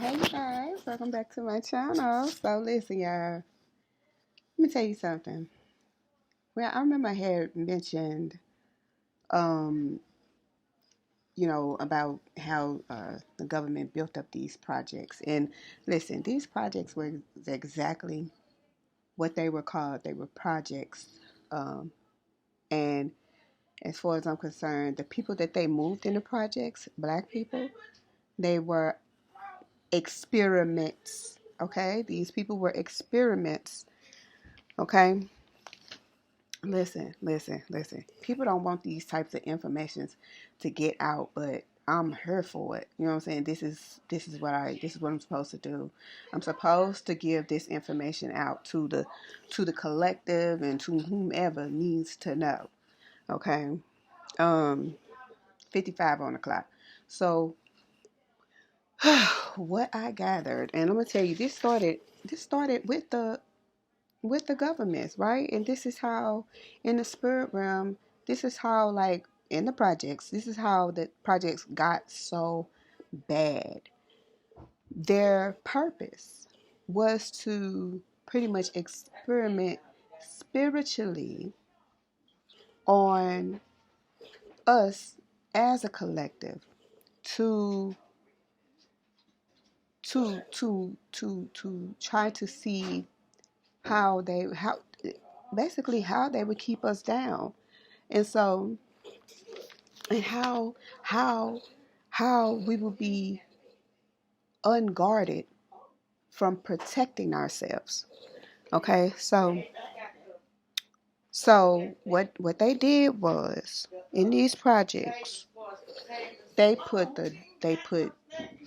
Hey you guys, welcome back to my channel. So listen y'all, let me tell you something. Well, I remember I had mentioned um about how the government built up these projects. And listen, these projects were exactly what they were called. They were projects. And as far as I'm concerned, the people that they moved into projects, black people, they were experiments. Okay, these people were experiments. Okay, listen. People don't want these types of informations to get out, but I'm here for it. You know what I'm saying? This is what I'm supposed to do. I'm supposed to give this information out to the collective and to whomever needs to know. Okay. Um 55 on the clock. So what I gathered, and I'm gonna tell you, this started with the governments, right? And this is how, in the spirit realm, this is how, like, in the projects, this is how the projects got so bad. Their purpose was to pretty much experiment spiritually on us as a collective to try to see how basically how they would keep us down. And so, and how we will be unguarded from protecting ourselves. Okay, so what they did was, in these projects, they put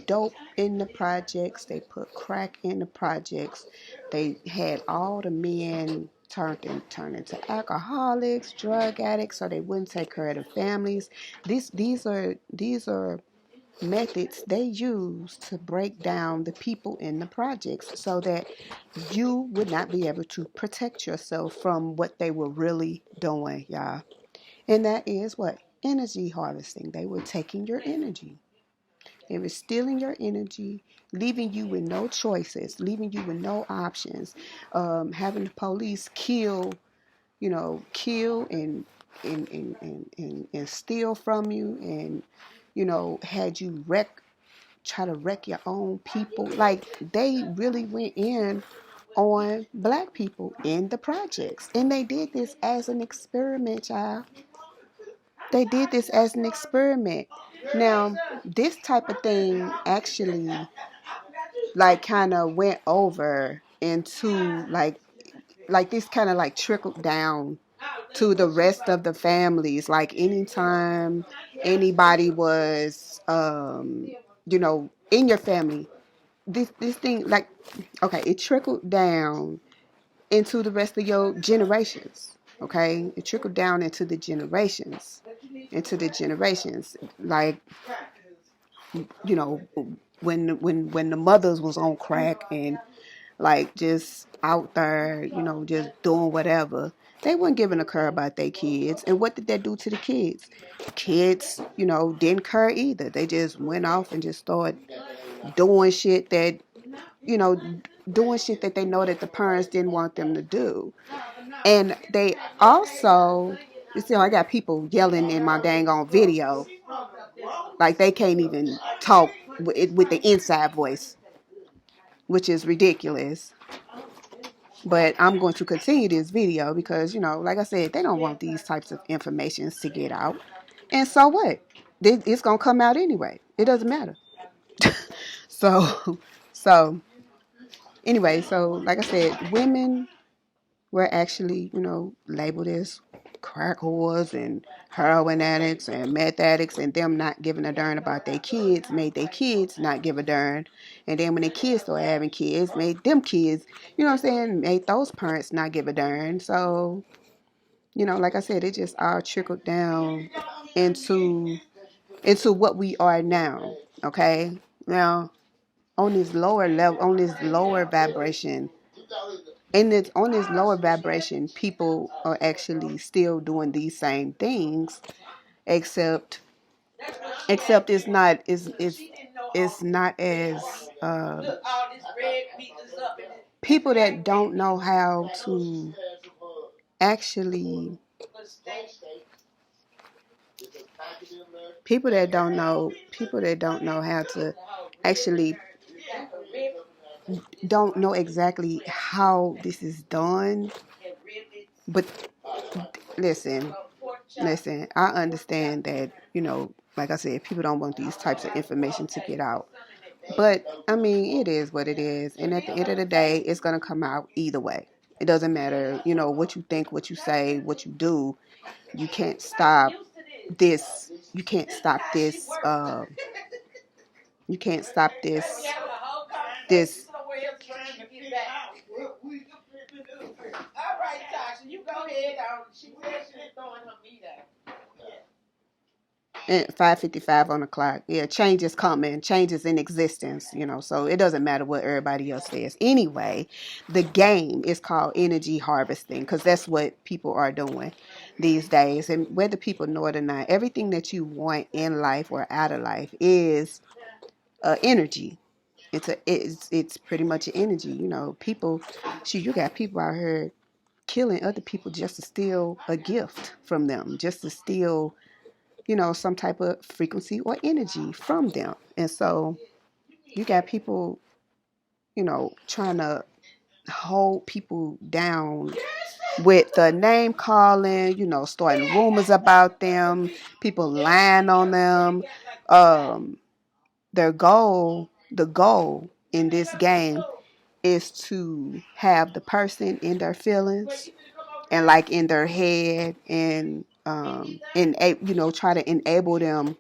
dope in the projects, they put crack in the projects, they had all the men turned into alcoholics, drug addicts, so they wouldn't take care of their families. These are methods they use to break down the people in the projects so that you would not be able to protect yourself from what they were really doing, y'all. And that is what? Energy harvesting. They were taking your energy. They were stealing your energy, leaving you with no choices, leaving you with no options, having the police kill and steal from you, and had you try to wreck your own people. Like, they really went in on black people in the projects, and they did this as an experiment, child. They did this as an experiment. Now, this type of thing actually, like, kind of went over into, like this kind of like trickled down to the rest of the families. Like, anytime anybody was in your family, this thing, like, okay, it trickled down into the rest of your generations. Okay, it trickled down into the generations. Like, when the mothers was on crack and, like, just out there, just doing whatever, they weren't giving a care about their kids. And what did that do to the kids? Kids, didn't care either. They just went off and just started doing shit that, you know, doing shit that they know that the parents didn't want them to do. And they also, you see, I got people yelling in my dang on video, like they can't even talk with the inside voice, which is ridiculous. But I'm going to continue this video because, like I said, they don't want these types of informations to get out. And so what? It's going to come out anyway. It doesn't matter. So, so anyway, so like I said, women were actually, labeled as crack whores and heroin addicts and meth addicts, and them not giving a darn about their kids made their kids not give a darn. And then when their kids started having kids, made them kids, you know what I'm saying, made those parents not give a darn. So, like I said, it just all trickled down into what we are now. Okay? Now, on this lower level, on this lower vibration, on this lower vibration, people are actually still doing these same things, except it's not as people that don't know how to actually, people that don't know how to actually, don't know exactly how this is done. But listen, I understand that, like I said, people don't want these types of information to get out. But I mean, it is what it is. And at the end of the day, it's going to come out either way. It doesn't matter, what you think, what you say, what you do. You can't stop this. You can't stop this. You can't stop this. This. All right, Tasha, you go ahead. She said she was throwing her meat out. And 5:55 on the clock. Yeah, change is coming. Change is in existence, so it doesn't matter what everybody else says. Anyway, the game is called energy harvesting because that's what people are doing these days. And whether people know it or not, everything that you want in life or out of life is energy. It's pretty much an energy. People, you got people out here killing other people just to steal a gift from them, just to steal some type of frequency or energy from them. And so you got people, trying to hold people down with the name calling, starting rumors about them, people lying on them. The goal in this game is to have the person in their feelings and like in their head and try to enable them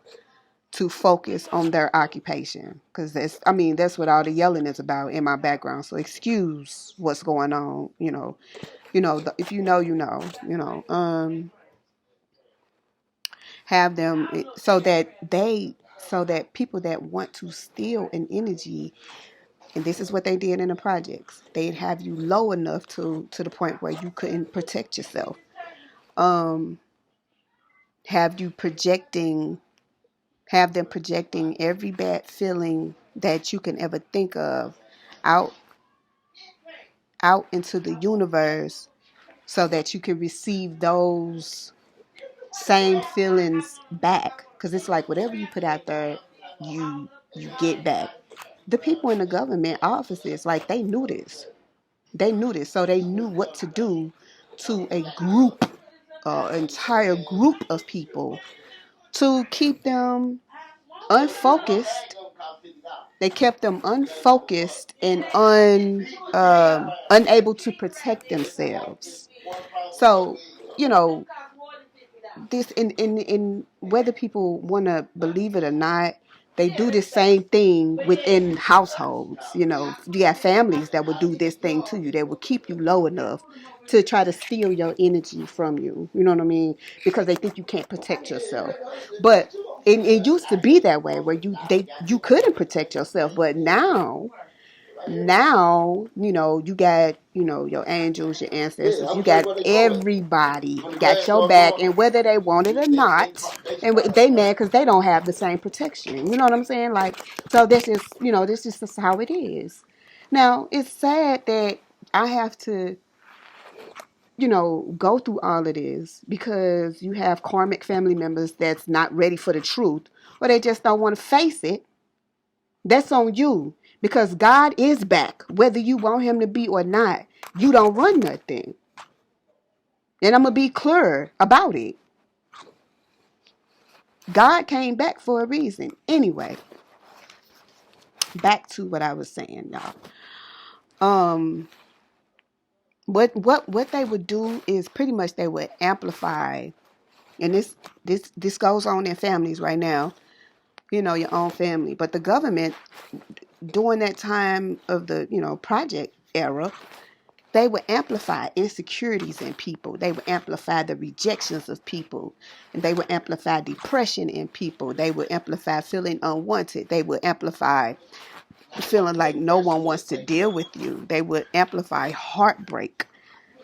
to focus on their occupation, because that's what all the yelling is about in my background. So excuse what's going on. If have them so that people that want to steal an energy, and this is what they did in the projects, they'd have you low enough to the point where you couldn't protect yourself. Have them projecting every bad feeling that you can ever think of out into the universe so that you can receive those same feelings back. Because it's like whatever you put out there, you get back. The people in the government offices, like, they knew this. So they knew what to do to a group, entire group of people, to keep them unfocused. They kept them unfocused and unable to protect themselves. So, this in whether people want to believe it or not, they do the same thing within households. You have families that will do this thing to you. They will keep you low enough to try to steal your energy from you. You know what I mean? Because they think you can't protect yourself. But it used to be that way where you couldn't protect yourself. But now, you got, your angels, your ancestors, you got everybody got your back, and whether they want it or not, and they mad because they don't have the same protection. You know what I'm saying? Like, so this is just how it is. Now, it's sad that I have to, go through all of this because you have karmic family members that's not ready for the truth, or they just don't want to face it. That's on you. Because God is back, whether you want him to be or not. You don't run nothing. And I'm going to be clear about it. God came back for a reason. Anyway, back to what I was saying, y'all. What they would do is pretty much they would amplify, and this goes on in families right now, your own family. But the government, during that time of the, project era, they would amplify insecurities in people. They would amplify the rejections of people. And they would amplify depression in people. They would amplify feeling unwanted. They would amplify feeling like no one wants to deal with you. They would amplify heartbreak.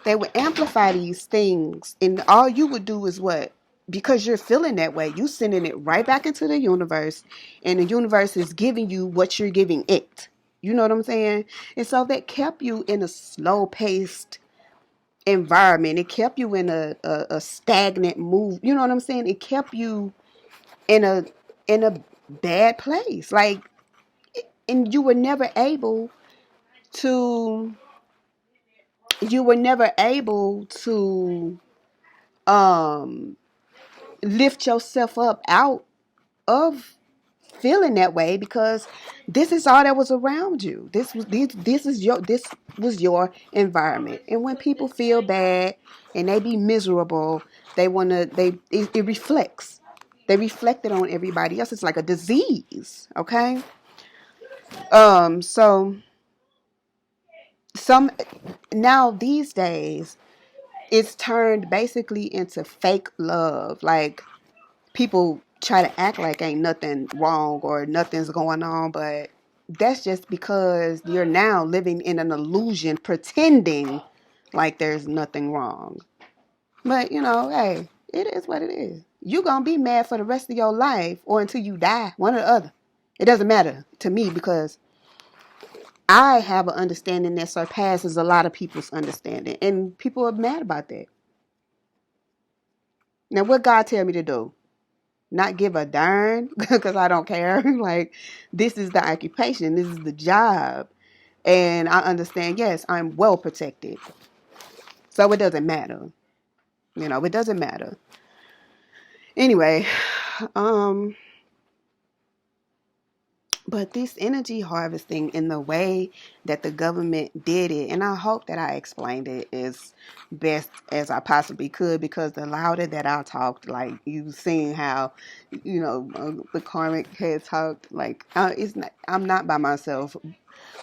They would amplify these things. And all you would do is what? Because you're feeling that way, you sending it right back into the universe. And the universe is giving you what you're giving it. You know what I'm saying? And so that kept you in a slow paced environment. It kept you in a stagnant move. You know what I'm saying? It kept you in a bad place. Like, and to you were never able to lift yourself up out of feeling that way, because this is all that was around you. This was your environment. And when people feel bad and they be miserable, it reflects. They reflect it on everybody else. It's like a disease, okay? So some now these days it's turned basically into fake love. Like, people try to act like ain't nothing wrong or nothing's going on, but that's just because you're now living in an illusion, pretending like there's nothing wrong. But, hey, it is what it is. You're going to be mad for the rest of your life or until you die, one or the other. It doesn't matter to me, because I have an understanding that surpasses a lot of people's understanding, and people are mad about that. Now, what God tell me to do? Not give a darn because I don't care. Like, this is the occupation, this is the job, and I understand. Yes, I'm well protected, so it doesn't matter. It doesn't matter. Anyway, but this energy harvesting in the way that the government did it, and I hope that I explained it as best as I possibly could, because the louder that I talked, like, you've seen how, the karmic had talked, like, I'm not by myself,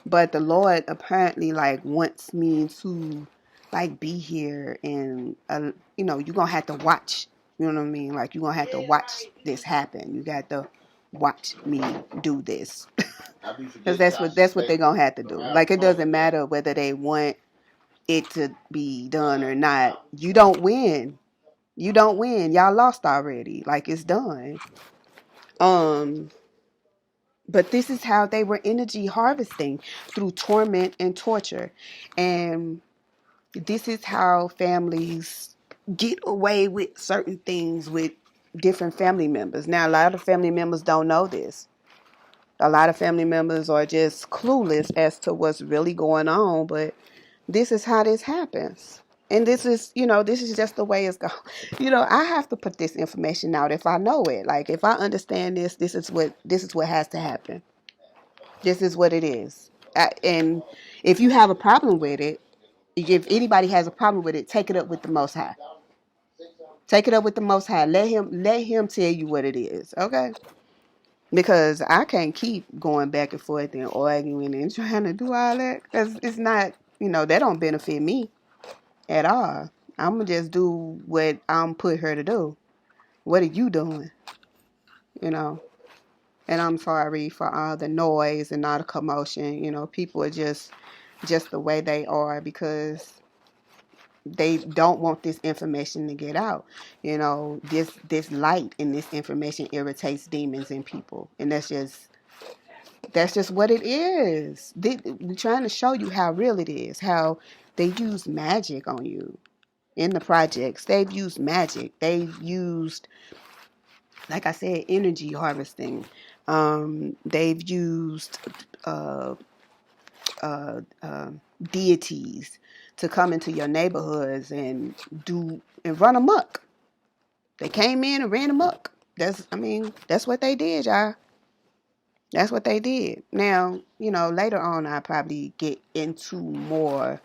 but the Lord apparently, like, wants me to, like, be here, and, you're going to have to watch, you know what I mean? Like, you're going to have to watch this happen. You got to watch me do this. Because that's what they're going to have to do. Like, it doesn't matter whether they want it to be done or not. You don't win. You don't win. Y'all lost already. Like, it's done. But this is how they were energy harvesting, through torment and torture. And this is how families get away with certain things with different family members. Now, a lot of family members don't know this. A lot of family members are just clueless as to what's really going on, but this is how this happens. And this is just the way it's going. I have to put this information out if I know it. Like, if I understand this, this is what has to happen. This is what it is. And if you have a problem with it, if anybody has a problem with it, take it up with the Most High. Take it up with the Most High. Let him tell you what it is, okay? Because I can't keep going back and forth and arguing and trying to do all that. Because it's not, that don't benefit me at all. I'm going to just do what I'm put here to do. What are you doing? And I'm sorry for all the noise and all the commotion. People are just the way they are, because they don't want this information to get out. This light and this information irritates demons in people, and that's just what it is. We're trying to show you how real it is, how they use magic on you in the projects. They've used magic. They've used, like I said, energy harvesting. They've used deities to come into your neighborhoods and run amok. They came in and ran amok. That's what they did, y'all. That's what they did. Now, later on, I'll probably get into more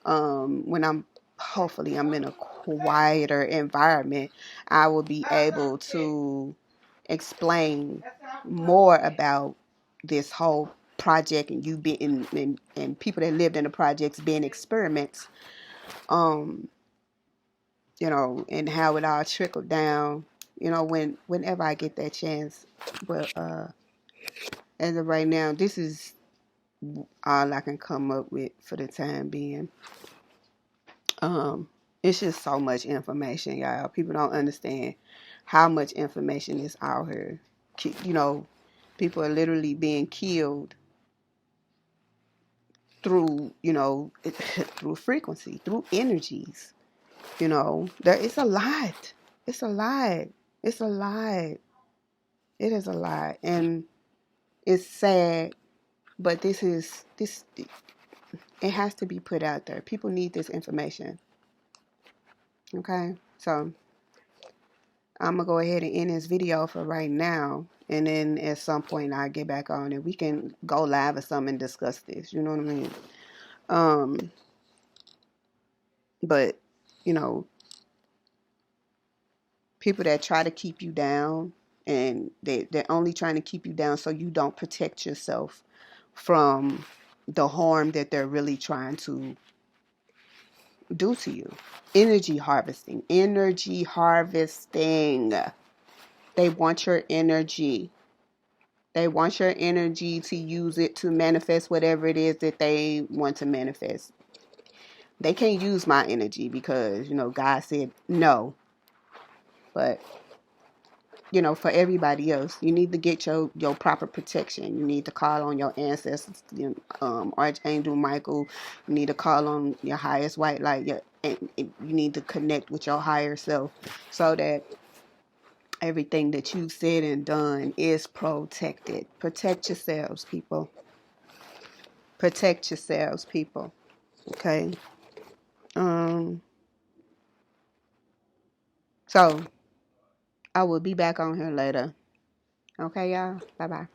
when hopefully I'm in a quieter environment. I will be able to explain more about this whole project, and you being and people that lived in the projects being experiments, and how it all trickled down, whenever I get that chance. But as of right now, this is all I can come up with for the time being. It's just so much information, y'all. People don't understand how much information is out here. People are literally being killed through, through frequency, through energies. There is a lot. It's a lot. It's a lot. It is a lot. And it's sad, but this, it has to be put out there. People need this information. Okay? So I'm going to go ahead and end this video for right now. And then at some point I'll get back on and we can go live or something and discuss this. You know what I mean? But, people that try to keep you down, and they're only trying to keep you down so you don't protect yourself from the harm that they're really trying to do to you. Energy harvesting. Energy harvesting. They want your energy. They want your energy to use it to manifest whatever it is that they want to manifest. They can't use my energy because, God said no. But, for everybody else, you need to get your proper protection. You need to call on your ancestors, Archangel Michael. You need to call on your highest white light. And you need to connect with your higher self so that everything that you've said and done is protected. Protect yourselves, people. Protect yourselves, people. Okay. So I will be back on here later. Okay, y'all. Bye-bye.